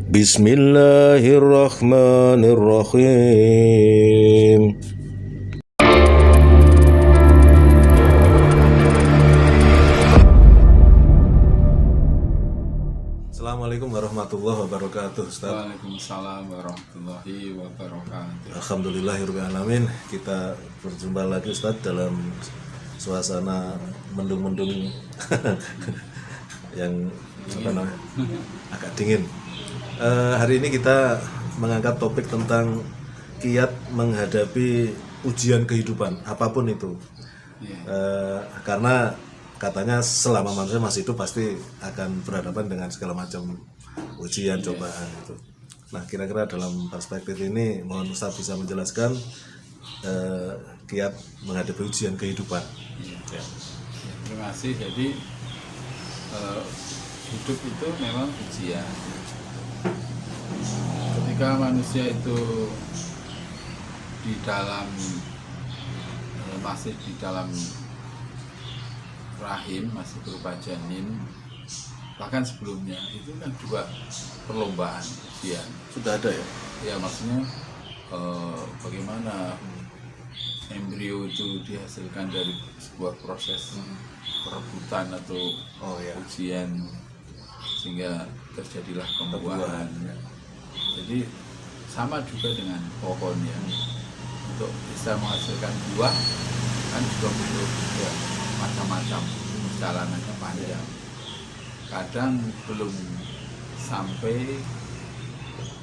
Bismillahirrahmanirrahim. Assalamualaikum warahmatullahi wabarakatuh, Ustaz. Waalaikumsalam warahmatullahi wabarakatuh. Alhamdulillahirabbil alamin. Kita berjumpa lagi, Ustaz, dalam suasana mendung-mendung yang agak dingin. Hari ini kita mengangkat topik tentang kiat menghadapi ujian kehidupan apapun itu. Karena katanya selama manusia masih hidup pasti akan berhadapan dengan segala macam ujian, cobaan itu. Nah, kira-kira dalam perspektif ini mohon Ustaz bisa menjelaskan kiat menghadapi ujian kehidupan. Ya, terima kasih. Jadi hidup itu memang ujian. Ketika manusia itu di dalam masih di dalam rahim, masih berupa janin, bahkan sebelumnya itu kan juga perlombaan ujian. Sudah ada ya? Ya, maksudnya bagaimana embrio itu dihasilkan dari sebuah proses perebutan atau ujian sehingga terjadilah pembuahan. Jadi sama juga dengan pohon ya, untuk bisa menghasilkan buah kan juga butuh macam-macam, perjalanannya panjang. Kadang belum sampai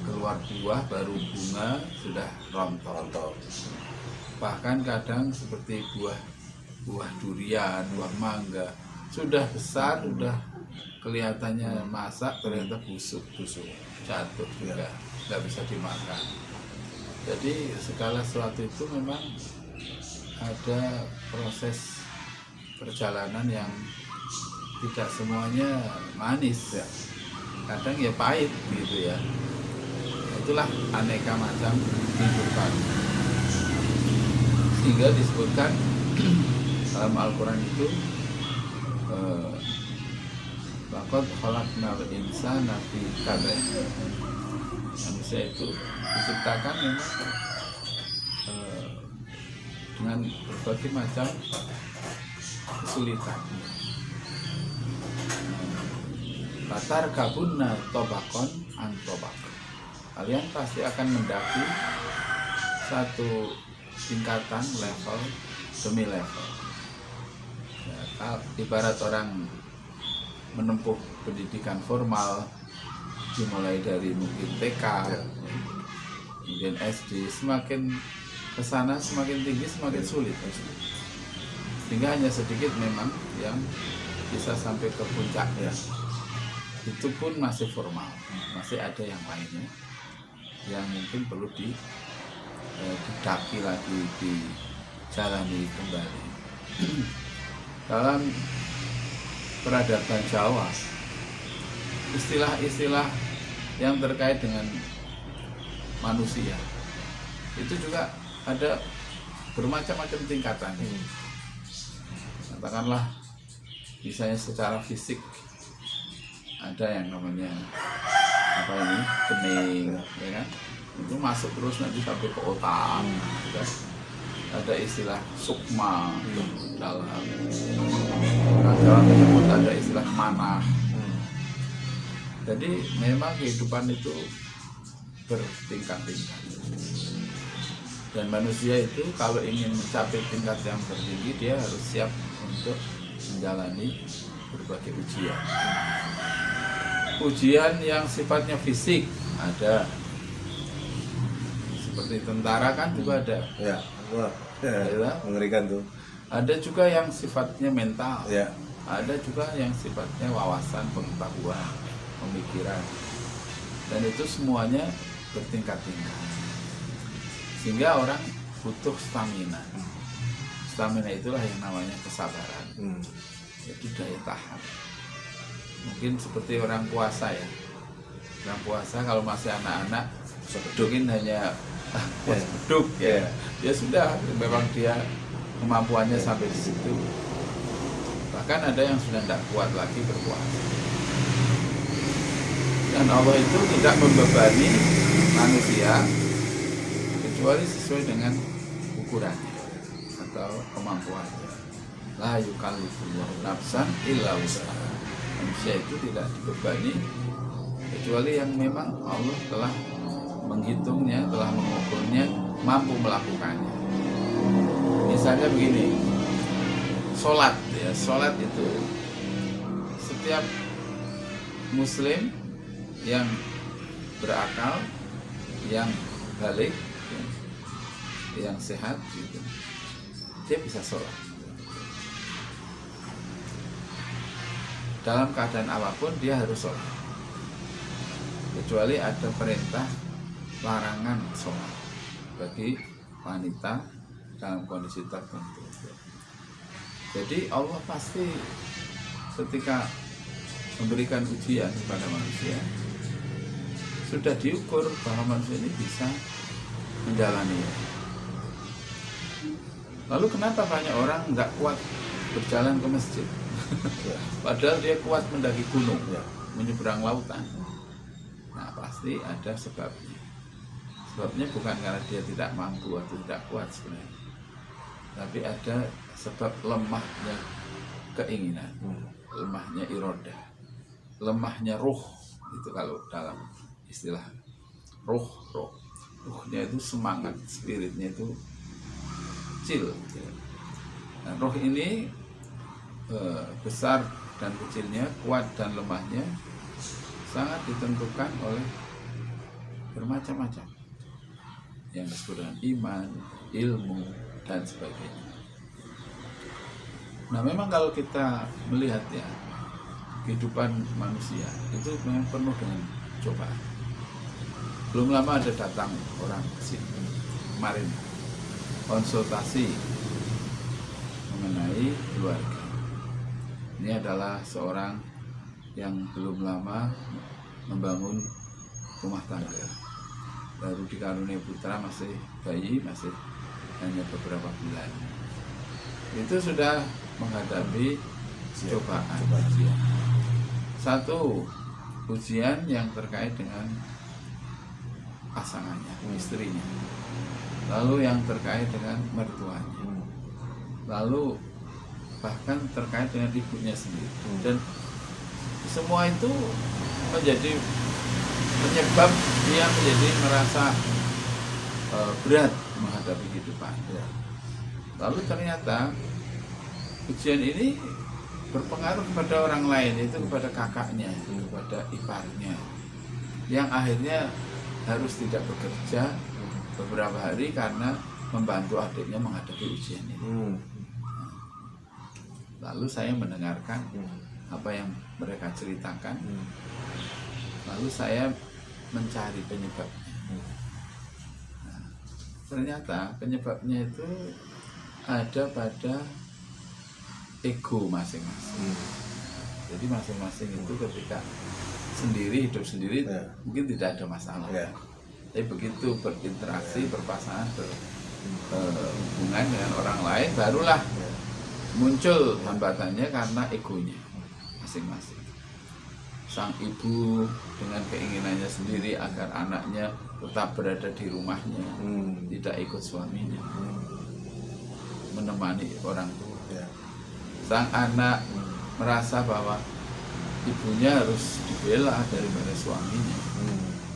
keluar buah baru bunga sudah rontok. Bahkan kadang seperti buah durian, buah mangga sudah besar, sudah kelihatannya masak, ternyata busuk, jatuh juga, nggak bisa dimakan. Jadi segala sesuatu itu memang ada proses perjalanan yang tidak semuanya manis, kadang ya pahit gitu ya. Itulah aneka macam kehidupan, sehingga disebutkan dalam Al-Quran itu laqad khalaqnal insana fi kabad. Manusia itu diciptakan memang dengan berbagai macam kesulitan. Latar kabunna tobakon antobak. Kalian pasti akan mendaki satu tingkatan, level demi level. Ya, ibarat orang menempuh pendidikan formal, dimulai dari mungkin TK, mungkin SD, semakin kesana semakin tinggi semakin sulit, sehingga hanya sedikit memang yang bisa sampai ke puncaknya. Itu pun masih formal, masih ada yang lainnya yang mungkin perlu didaki lagi, dijalani kembali. Dalam peradaban Jawa, istilah-istilah yang terkait dengan manusia itu juga ada bermacam-macam tingkatan. Katakanlah misalnya secara fisik ada yang namanya kening, ya kan? Itu masuk terus nanti sampai ke otak. Ada istilah sukma dalam ada istilah mana. Jadi memang kehidupan itu bertingkat-tingkat, dan manusia itu kalau ingin mencapai tingkat yang tertinggi, dia harus siap untuk menjalani berbagai ujian. Ujian yang sifatnya fisik ada, seperti tentara kan juga ada. Ya, mengerikan tuh. Ada juga yang sifatnya mental. Ya. Ada juga yang sifatnya wawasan, pengetahuan, pemikiran. Dan itu semuanya bertingkat-tingkat. Sehingga orang butuh stamina. Stamina itulah yang namanya kesabaran. Itu daya tahan. Mungkin seperti orang puasa ya. Orang puasa kalau masih anak-anak, mungkin hanya beduk ya. Ya sudah, memang dia kemampuannya sampai di situ. Bahkan ada yang sudah tidak kuat lagi berpuasa. Dan Allah itu tidak membebani manusia kecuali sesuai dengan ukurannya atau kemampuannya. La yukallifullahu nafsan illa wus'aha. Manusia itu tidak dibebani kecuali yang memang Allah telah menghitungnya, telah mengukurnya, mampu melakukannya. Misalnya begini, sholat ya, sholat itu setiap muslim yang berakal, yang balik, yang sehat gitu, dia bisa sholat dalam keadaan apapun. Dia harus sholat kecuali ada perintah larangan sholat bagi wanita dalam kondisi tertentu. Jadi Allah pasti ketika memberikan ujian kepada manusia sudah diukur bahwa manusia ini bisa menjalani. Lalu kenapa banyak orang nggak kuat berjalan ke masjid? Padahal dia kuat mendaki gunung, menyeberang lautan. Nah, pasti ada sebabnya. Sebabnya bukan karena dia tidak mampu atau tidak kuat sebenarnya, tapi ada sebab lemahnya keinginan, lemahnya irodah, lemahnya ruh. Itu kalau dalam istilah ruhnya itu semangat, spiritnya itu kecil. Nah, roh ini besar dan kecilnya, kuat dan lemahnya sangat ditentukan oleh bermacam-macam yang disebut dengan iman, ilmu, dan sebagainya. Nah, memang kalau kita melihat ya, kehidupan manusia itu memang penuh dengan cobaan. Belum lama ada datang orang ke sini kemarin konsultasi mengenai keluarga. Ini adalah seorang yang belum lama membangun rumah tangga, baru dikaruniai putra, masih bayi, masih hanya beberapa bulan. Itu sudah menghadapi cobaan. Satu, ujian yang terkait dengan pasangannya, istrinya. Lalu yang terkait dengan mertuanya. Lalu bahkan terkait dengan ibunya sendiri. Dan semua itu menjadi penyebab dia menjadi merasa berat menghadapi kehidupan. Lalu ternyata ujian ini berpengaruh kepada orang lain, yaitu kepada kakaknya, kepada iparnya, yang akhirnya harus tidak bekerja beberapa hari karena membantu adiknya menghadapi ujian ini. Lalu saya mendengarkan apa yang mereka ceritakan, lalu saya mencari penyebabnya. Nah, ternyata penyebabnya itu ada pada ego masing-masing. Jadi masing-masing itu ketika sendiri, hidup sendiri, mungkin tidak ada masalah. Tapi begitu berinteraksi, berpasangan, berhubungan dengan orang lain, barulah muncul hambatannya karena egonya masing-masing. Sang ibu dengan keinginannya sendiri agar anaknya tetap berada di rumahnya, tidak ikut suaminya, menemani orang tua. Sang anak merasa bahwa ibunya harus dibela daripada suaminya,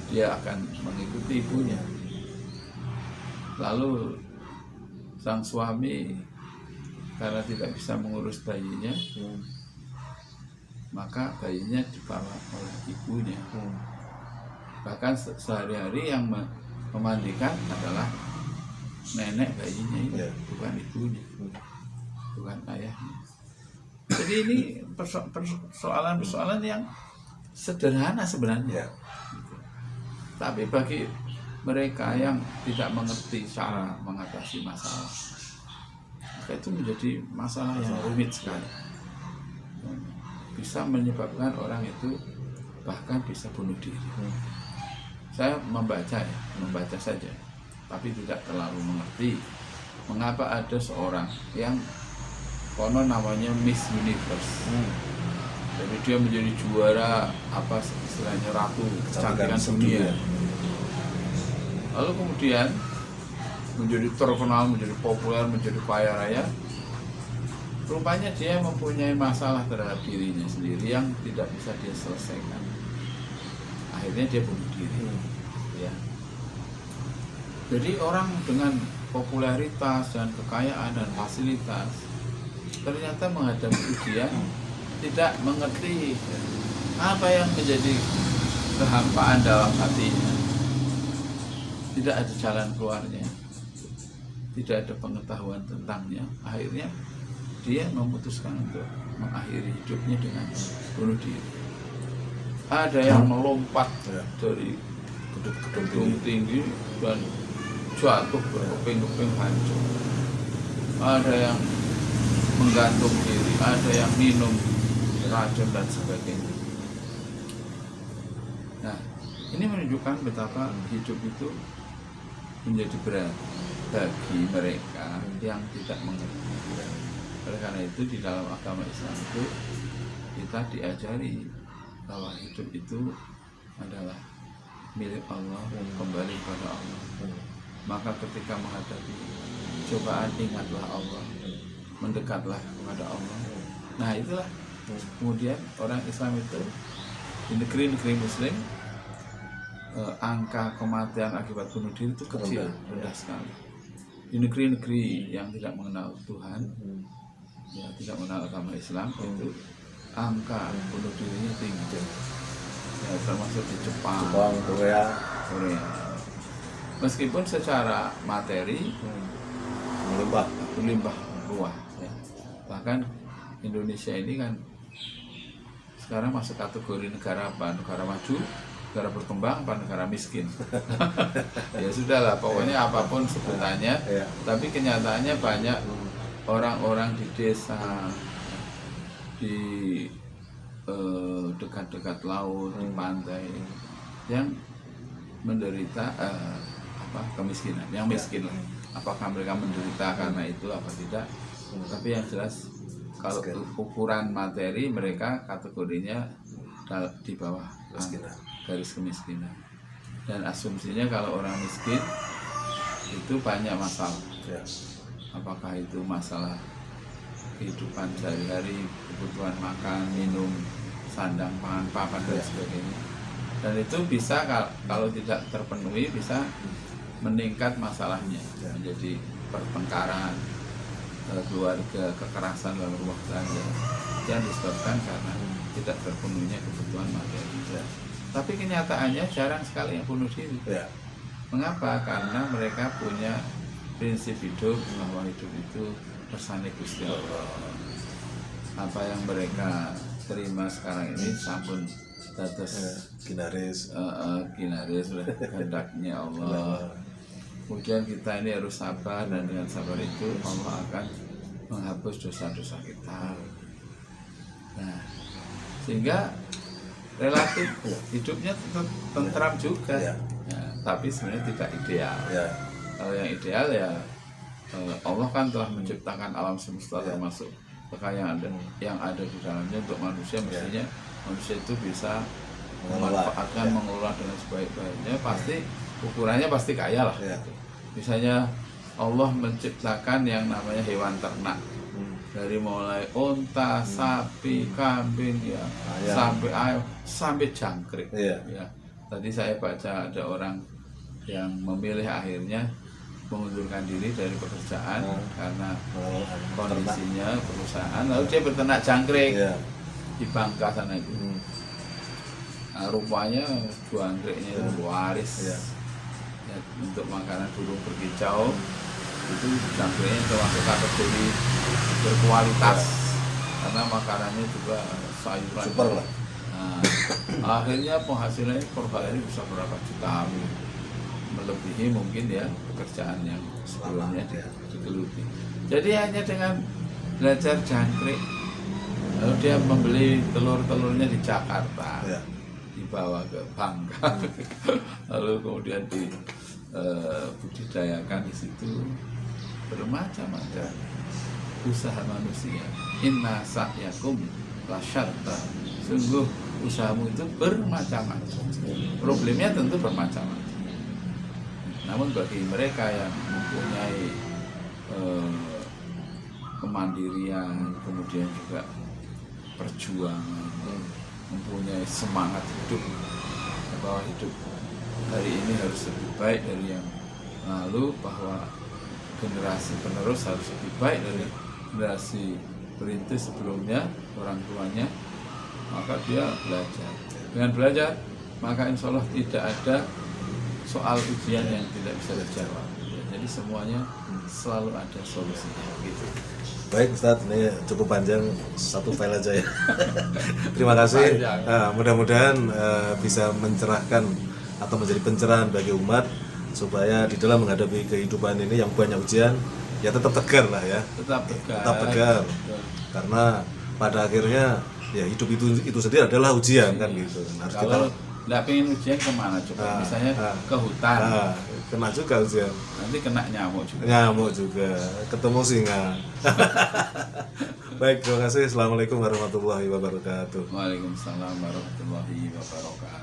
dia akan mengikuti ibunya. Lalu sang suami karena tidak bisa mengurus bayinya, maka bayinya dibawa oleh ibunya. Bahkan sehari-hari yang memandikan adalah nenek bayinya ini, bukan ibunya, bukan ayahnya. Jadi ini persoalan-persoalan yang sederhana sebenarnya. Tapi bagi mereka yang tidak mengerti cara mengatasi masalah, maka itu menjadi masalah yang rumit sekali. Bisa menyebabkan orang itu bahkan bisa bunuh diri. Saya membaca saja, tapi tidak terlalu mengerti mengapa ada seorang yang konon namanya Miss Universe. Jadi dia menjadi juara apa istilahnya ratu kecantikan dunia. Lalu kemudian menjadi terkenal, menjadi populer, menjadi kaya raya. Rupanya dia mempunyai masalah terhadap dirinya sendiri yang tidak bisa dia selesaikan. Akhirnya dia bunuh diri. Ya. Jadi orang dengan popularitas dan kekayaan dan fasilitas ternyata menghadapi ujian tidak mengerti apa yang menjadi kehampaan dalam hatinya. Tidak ada jalan keluarnya, tidak ada pengetahuan tentangnya. Akhirnya dia memutuskan untuk mengakhiri hidupnya dengan bunuh diri. Ada yang melompat dari gedung tinggi dan jatuh berkeping-keping hancur. Ada yang menggantung diri, ada yang minum racun dan sebagainya. Nah, ini menunjukkan betapa hidup itu menjadi berat bagi mereka yang tidak mengerti. Oleh karena itu di dalam agama Islam itu kita diajari bahwa hidup itu adalah milik Allah, kembali kepada Allah. Maka ketika menghadapi cobaan ingatlah Allah, mendekatlah kepada Allah. Nah itulah kemudian orang Islam itu di negeri-negeri Muslim angka kematian akibat bunuh diri itu kecil, rendah sekali. Di negeri-negeri yang tidak mengenal Tuhan, ya tidak mengenal agama Islam, itu angka bunuh dirinya tinggi. Ya, termasuk di Jepang, Korea. Meskipun secara materi melimpah ruah. Ya. Bahkan Indonesia ini kan sekarang masuk kategori negara apa? Negara maju, negara berkembang, apa negara miskin. Ya sudahlah, pokoknya apapun sebutannya. Tapi kenyataannya banyak orang-orang di desa, di dekat-dekat laut, di pantai, yang menderita kemiskinan, yang miskin lah. Apakah mereka menderita karena itu apa tidak? Tapi yang jelas kalau ukuran materi mereka kategorinya di bawah garis kemiskinan. Dan asumsinya kalau orang miskin itu banyak masalah. Apakah itu masalah kehidupan sehari-hari, kebutuhan makan, minum, sandang, pangan, papan dan sebagainya. Dan itu bisa kalau tidak terpenuhi bisa meningkat masalahnya, menjadi pertengkaran keluarga, kekerasan dalam rumah tangga yang disebabkan karena tidak terpenuhinya kebutuhan materi. Tapi kenyataannya jarang sekali yang bunuh diri. Mengapa? Karena mereka punya prinsip hidup bahwa hidup itu bersani Gusti Allah. Apa yang mereka terima sekarang ini sampun dados kinaris oleh kehendaknya Allah. Kemudian kita ini harus sabar, dan dengan sabar itu Allah akan menghapus dosa-dosa kita. Nah, sehingga relatif hidupnya tentram juga, tapi sebenarnya tidak ideal. Kalau yang ideal ya Allah kan telah menciptakan alam semesta termasuk kekayaan yang ada di dalamnya untuk manusia. Mestinya manusia itu bisa memanfaatkan, mengelola dengan sebaik-baiknya. Pasti ukurannya pasti kaya lah. Misalnya Allah menciptakan yang namanya hewan ternak, dari mulai unta, sapi, kambing, sampai ayam, sampai jangkrik. Ya. Tadi saya baca ada orang yang memilih akhirnya mengundurkan diri dari pekerjaan karena kondisinya perusahaan, lalu dia berternak jangkrik di Bangka sana itu. Nah, rupanya jangkriknya itu waris untuk makanan burung berkicau. Itu jangkriknya termasuk kategori berkualitas karena makanannya juga sayuran super lah. Nah, akhirnya penghasilannya per hari bisa berapa juta, melebihi mungkin ya pekerjaan yang sebelumnya digeluti. Jadi hanya dengan belajar jangkrik, lalu dia membeli telur-telurnya di Jakarta, dibawa ke Bangka, lalu kemudian dibudidayakan di situ. Bermacam-macam usaha manusia. Inna sa'yakum la syarta, sungguh usahamu itu bermacam-macam. Problemnya tentu bermacam-macam. Namun bagi mereka yang mempunyai kemandirian, kemudian juga perjuangan, mempunyai semangat hidup bahwa hidup hari ini harus lebih baik dari yang lalu, bahwa generasi penerus harus lebih baik dari generasi perintis sebelumnya, orang tuanya, maka dia belajar. Dengan belajar, maka insya Allah tidak ada soal ujian yang tidak bisa dijawab. Jadi semuanya selalu ada solusinya gitu. Baik Ustadz, ini cukup panjang, satu file aja ya. Terima kasih. Mudah-mudahan bisa mencerahkan atau menjadi pencerahan bagi umat supaya di dalam menghadapi kehidupan ini yang banyak ujian ya tetap tegar lah ya. Tetap tegar. Tetap tegar. Karena pada akhirnya ya hidup itu sendiri adalah ujian kan gitu. Harus Kalau nggak pengen ujian kemana coba? Misalnya ke hutan. Kena juga ujian. Nanti kena nyamuk juga. Nyamuk juga. Ketemu singa. Baik, terima kasih. Assalamualaikum warahmatullahi wabarakatuh. Waalaikumsalam warahmatullahi wabarakatuh.